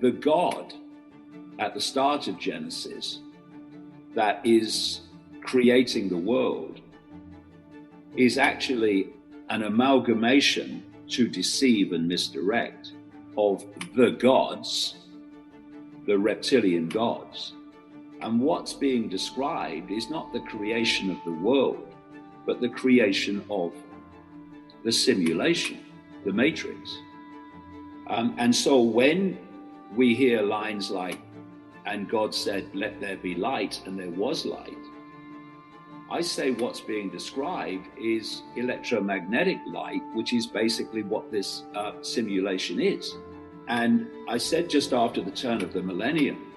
the God at the start of Genesis that is creating the world is actually an amalgamation to deceive and misdirect of the gods, the reptilian gods. And what's being described is not the creation of the world, but the creation of the simulation, the matrix. And so when we hear lines like, and God said, let there be light, and there was light, I say what's being described is electromagnetic light, which is basically what this simulation is. And I said just after the turn of the millennium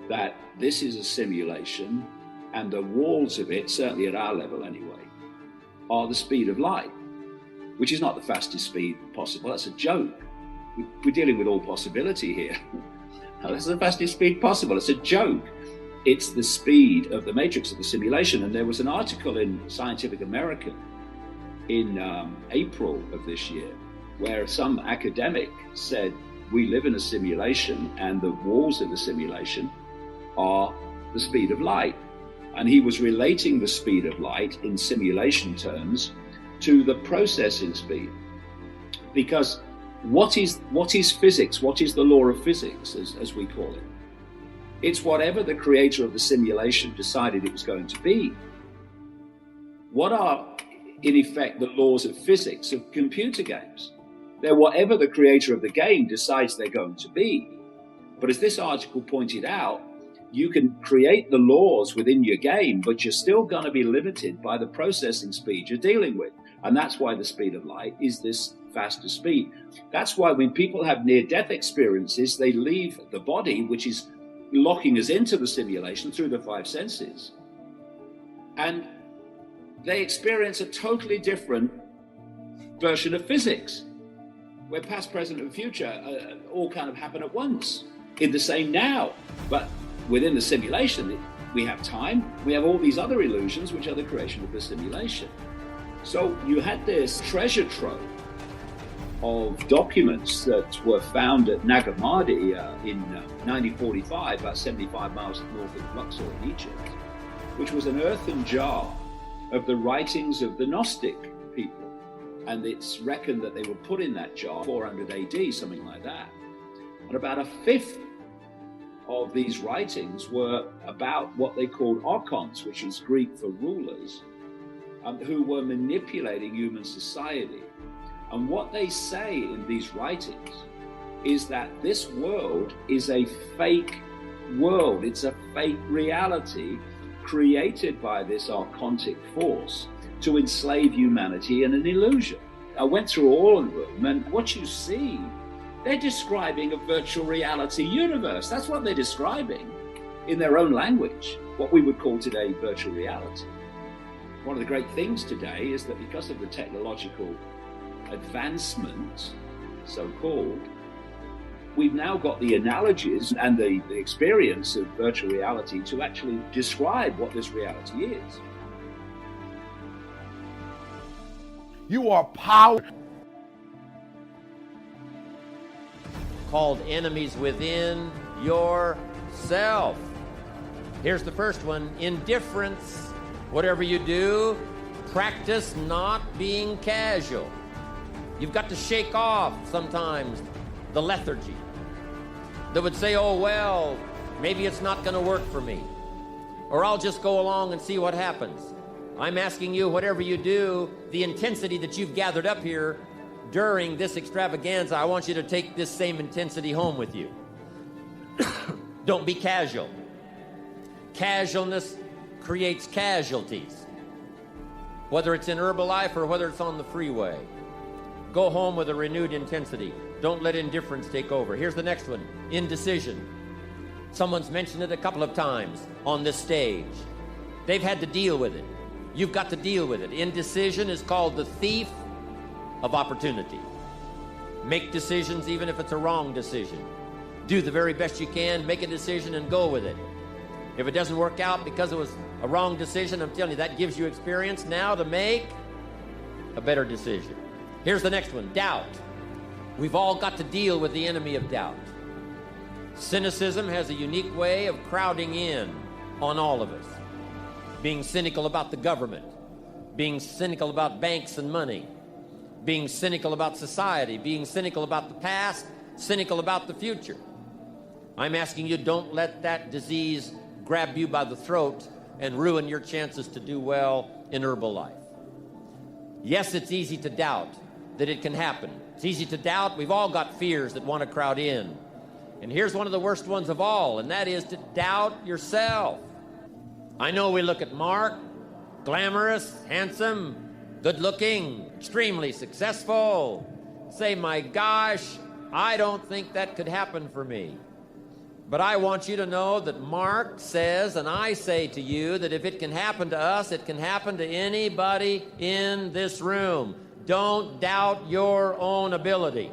that this is a simulation, and the walls of it, certainly at our level anyway, are the speed of light, which is not the fastest speed possible. That's a joke. We're dealing with all possibility here. That's the fastest speed possible. It's a joke. It's the speed of the matrix of the simulation. And there was an article in Scientific American in April of this year where some academic said, we live in a simulation and the walls of the simulation are the speed of light. And he was relating the speed of light in simulation terms to the processing speed. Because what is physics? What is the law of physics, as we call it? It's whatever the creator of the simulation decided it was going to be. What are, in effect, the laws of physics of computer games? They're whatever the creator of the game decides they're going to be. But as this article pointed out, you can create the laws within your game, but you're still going to be limited by the processing speed you're dealing with. And that's why the speed of light is this faster speed. That's why when people have near-death experiences, they leave the body, which is locking us into the simulation through the five senses, and they experience a totally different version of physics, where past, present, and future all kind of happen at once in the same now. But within the simulation, we have time, we have all these other illusions, which are the creation of the simulation. So you had this treasure trove of documents that were found at Nagamadi in 1945, about 75 miles north of Luxor in Egypt, which was an earthen jar of the writings of the Gnostic people. And it's reckoned that they were put in that jar 400 AD, something like that. And about a fifth of these writings were about what they called archons, which is Greek for rulers, who were manipulating human society. And what they say in these writings is that this world is a fake world. It's a fake reality created by this archontic force to enslave humanity in an illusion. I went through all of them, and what you see, they're describing a virtual reality universe. That's what they're describing in their own language, what we would call today virtual reality. One of the great things today is that because of the technological advancement, so-called, we've now got the analogies and the experience of virtual reality to actually describe what this reality is. You are power. Called enemies within yourself. Here's the first one: indifference. Whatever you do, practice not being casual. You've got to shake off sometimes the lethargy that would say, oh, well, maybe it's not going to work for me, or I'll just go along and see what happens. I'm asking you, whatever you do, the intensity that you've gathered up here during this extravaganza, I want you to take this same intensity home with you. Don't be casual. Casualness creates casualties, whether it's in Herbalife or whether it's on the freeway. Go home with a renewed intensity. Don't let indifference take over. Here's the next one: indecision. Someone's mentioned it a couple of times on this stage. They've had to deal with it. You've got to deal with it. Indecision is called the thief of opportunity. Make decisions even if it's a wrong decision. Do the very best you can, make a decision and go with it. If it doesn't work out because it was a wrong decision, I'm telling you, that gives you experience now to make a better decision. Here's the next one: doubt. We've all got to deal with the enemy of doubt. Cynicism has a unique way of crowding in on all of us. Being cynical about the government, being cynical about banks and money, being cynical about society, being cynical about the past, cynical about the future. I'm asking you, don't let that disease grab you by the throat and ruin your chances to do well in Herbalife. Yes, it's easy to doubt that it can happen. It's easy to doubt. We've all got fears that want to crowd in. And here's one of the worst ones of all, and that is to doubt yourself. I know we look at Mark, glamorous, handsome, good-looking, extremely successful, say, my gosh, I don't think that could happen for me. But I want you to know that Mark says, and I say to you, that if it can happen to us, it can happen to anybody in this room. Don't doubt your own ability.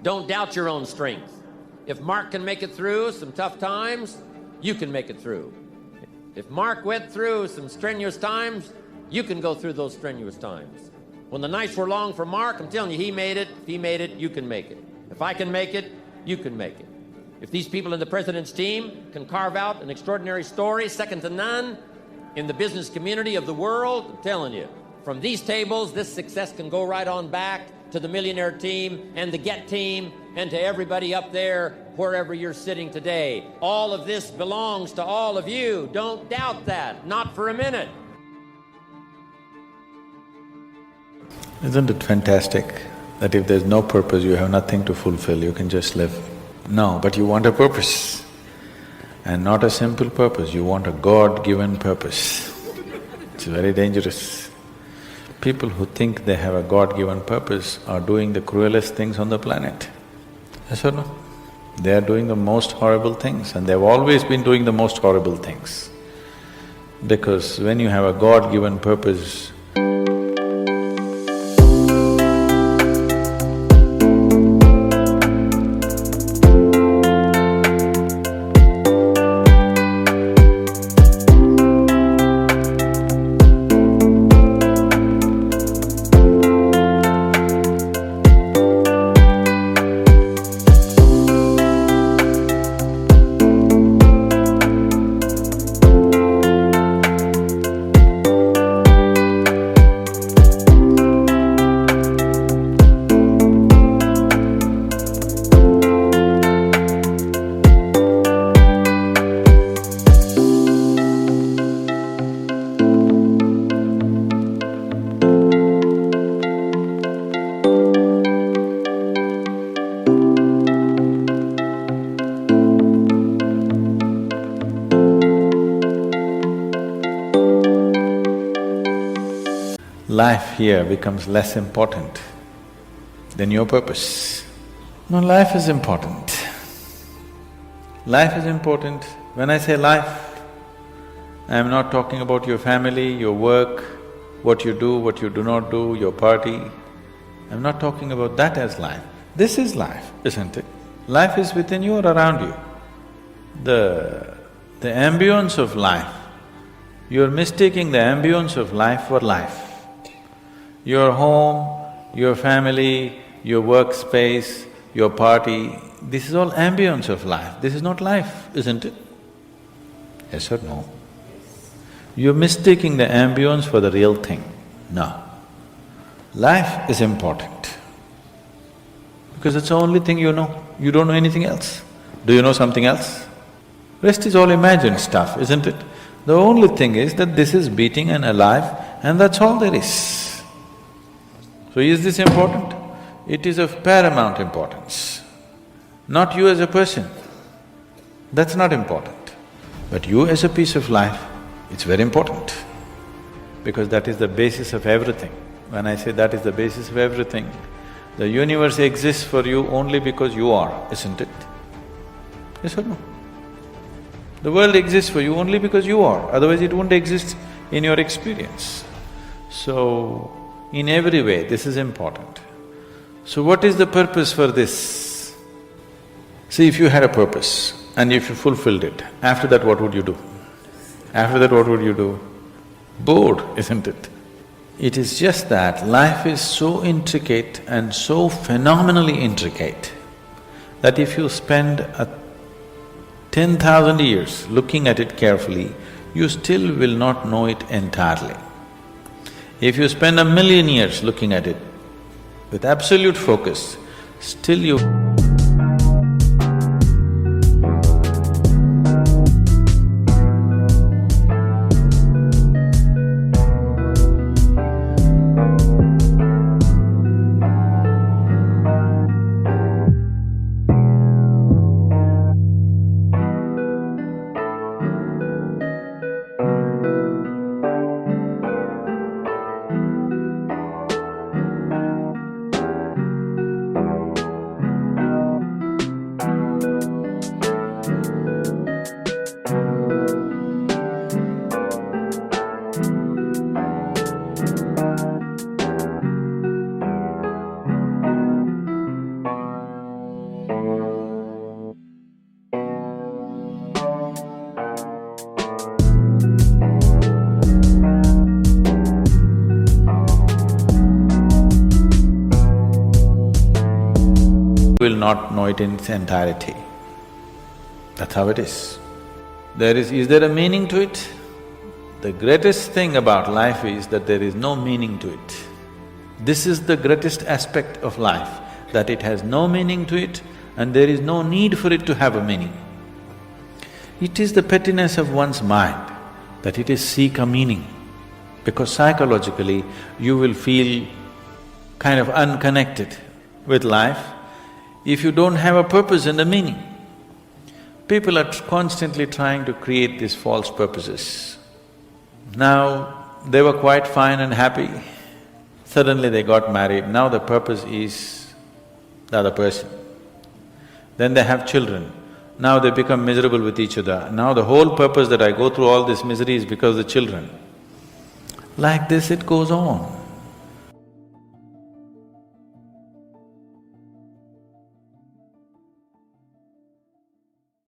Don't doubt your own strength. If Mark can make it through some tough times, you can make it through. If Mark went through some strenuous times, you can go through those strenuous times. When the nights were long for Mark, I'm telling you, he made it. If he made it, you can make it. If I can make it, you can make it. If these people in the president's team can carve out an extraordinary story, second to none, in the business community of the world, I'm telling you, from these tables, this success can go right on back to the millionaire team and the Get team and to everybody up there, wherever you're sitting today. All of this belongs to all of you. Don't doubt that, not for a minute. Isn't it fantastic that if there's no purpose, you have nothing to fulfill, you can just live? No, but you want a purpose. And not a simple purpose, you want a God-given purpose. It's very dangerous. People who think they have a God-given purpose are doing the cruelest things on the planet. Yes or no? They are doing the most horrible things, and they've always been doing the most horrible things. Because when you have a God-given purpose, life here becomes less important than your purpose. No, life is important. Life is important. When I say life, I am not talking about your family, your work, what you do not do, your party. I'm not talking about that as life. This is life, isn't it? Life is within you or around you. The ambience of life, you're mistaking the ambience of life for life. Your home, your family, your workspace, your party, this is all ambience of life. This is not life, isn't it? Yes or no? You're mistaking the ambience for the real thing. No. Life is important because it's the only thing you know. You don't know anything else. Do you know something else? Rest is all imagined stuff, isn't it? The only thing is that this is beating and alive and that's all there is. So is this important? It is of paramount importance. Not you as a person, that's not important. But you as a piece of life, it's very important because that is the basis of everything. When I say that is the basis of everything, the universe exists for you only because you are, isn't it? Yes or no? The world exists for you only because you are, otherwise it wouldn't exist in your experience. So, in every way, this is important. So what is the purpose for this? See, if you had a purpose and if you fulfilled it, after that what would you do? After that what would you do? Bored, isn't it? It is just that life is so intricate and so phenomenally intricate that if you spend 10,000 years looking at it carefully, you still will not know it entirely. If you spend 1,000,000 years looking at it with absolute focus, still you will not know it in its entirety. That's how it is. Is there a meaning to it? The greatest thing about life is that there is no meaning to it. This is the greatest aspect of life, that it has no meaning to it and there is no need for it to have a meaning. It is the pettiness of one's mind that it is seek a meaning, because psychologically you will feel kind of unconnected with life if you don't have a purpose and a meaning. People are constantly trying to create these false purposes. Now, they were quite fine and happy, suddenly they got married, now the purpose is the other person. Then they have children, now they become miserable with each other, now the whole purpose that I go through all this misery is because of the children. Like this it goes on.